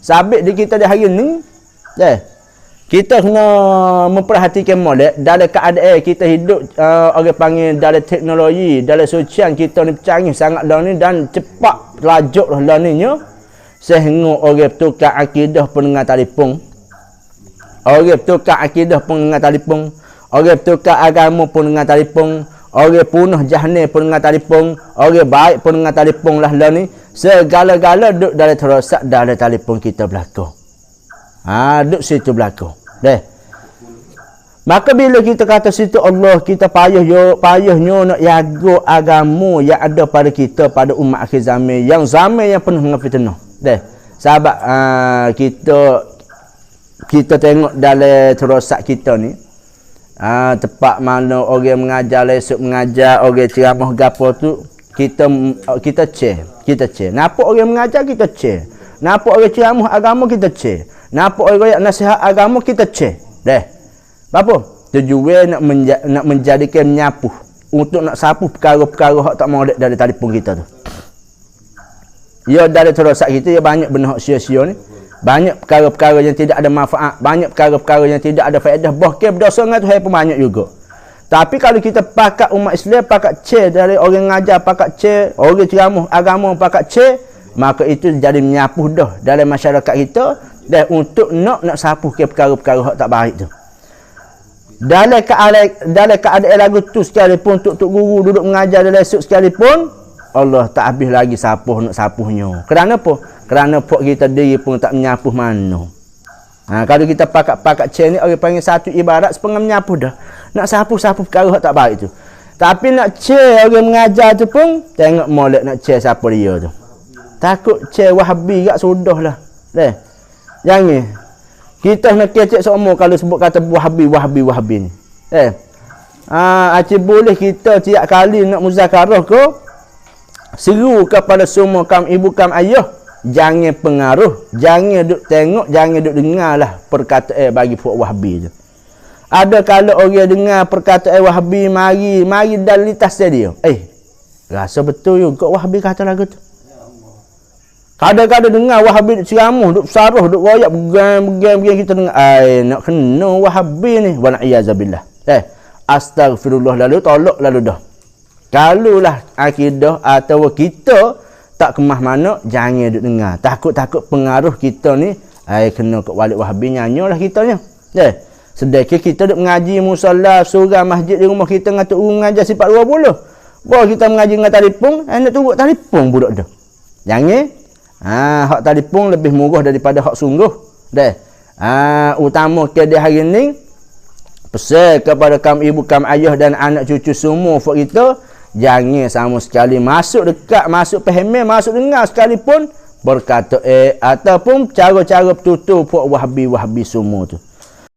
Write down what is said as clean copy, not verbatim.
Sabit di kita di hari ni. Kita kena memperhatikan molek dalam keadaan kita hidup orang panggil dalam teknologi, dalam sosial kita ni canggih sangat dah ni dan cepat lajuk dah ni nya sehingga orang tukar akidah pun dengan telefon. Orang tukar akidah pun dengan telefon. Orang tukar agama pun dengan telefon. Orang punah jahannam pun dengan telefon. Orang baik pun dengan telefon lah ni. Segala-gala duduk dalam terosak dalam telefon kita belakang. Duduk situ belakang. Maka bila kita kata situ Allah, kita payahnya nak jaga agama yang ada pada kita, pada umat akhir zaman, yang penuh dengan fitnah. Sahabat, kita tengok dalam terosak kita ni, tempat mana orang mengajar, lesuk mengajar, orang ceramah gapo tu, kita cek. Nampak orang mengajar, kita cek. Nampak orang ceramah agama, kita cek. Nampak orang nasihat agama, kita cek. Apa? Tujuan nak menjadikan menyapuh. Untuk nak sapuh perkara-perkara hak tak molek dari telefon kita tu. Ya dari terosak kita, ya banyak benda hak sia-sia ni. Banyak perkara-perkara yang tidak ada manfaat. Banyak perkara-perkara yang tidak ada faedah. Bahkan berdosa dengan Tuhan pun banyak juga. Tapi kalau kita pakat umat Islam, pakat cek dari orang ngajar, pakat cek orang ceramah agama, pakat cek, maka itu jadi menyapuh dah dalam masyarakat kita. Dan untuk nak sapuh ke perkara-perkara hak tak baik tu. Dalam keadaan lagu tu sekalipun, tok guru duduk mengajar dalam esok sekalipun, Allah tak habis lagi nak sapuhnya. Kerana apa? Kerana pok kita diri pun tak menyapuh mana. Kalau kita pakat cek ni, orang panggil satu ibarat sepengah menyapuh dah. Nak sapuh perkara hak tak baik tu. Tapi nak cek orang mengajar tu pun, tengok molek nak cek siapa dia tu. Takut cek Wahabi kat sudah lah. Jangan. Kita nak kecek semua kalau sebut kata Wahabi ni. Acik boleh kita tiap kali nak muzakarah ke, seru kepada semua ibu ayah, jangan pengaruh, jangan duk tengok, jangan duk dengar lah perkataan bagi puak Wahabi je. Ada kalau orang dengar perkataan Wahabi, mari dalitas dia. Rasa betul juga Wahabi kata lagu tu. Kadang-kadang dengar Wahabi duk ceramah, duk saruh, duk royak, begang kita dengar. Nak kena Wahabi ni. Wal'iyazabillah. Astagfirullah lalu, tolak lalu dah. Kalulah akidah atau kita tak kemah mana, jangan duk dengar. Takut-takut pengaruh kita ni, kena kat walik Wahabi nyanyalah kitanya. Sedangkan kita duk mengaji musalla, surah, masjid di rumah kita dengan tok guru mengajar sifat 20. Bawa kita mengaji dengan telefon, nak turut telefon budak dah. Jangan. Hak telefon lebih murah daripada hak sungguh. Utama ke di hari ni, pesan kepada ibu, ayah dan anak cucu semua fak kita, jangan sama sekali masuk dekat, masuk faham, masuk dengar sekalipun berkata ataupun cara-cara bertutur fak Wahabi semua tu.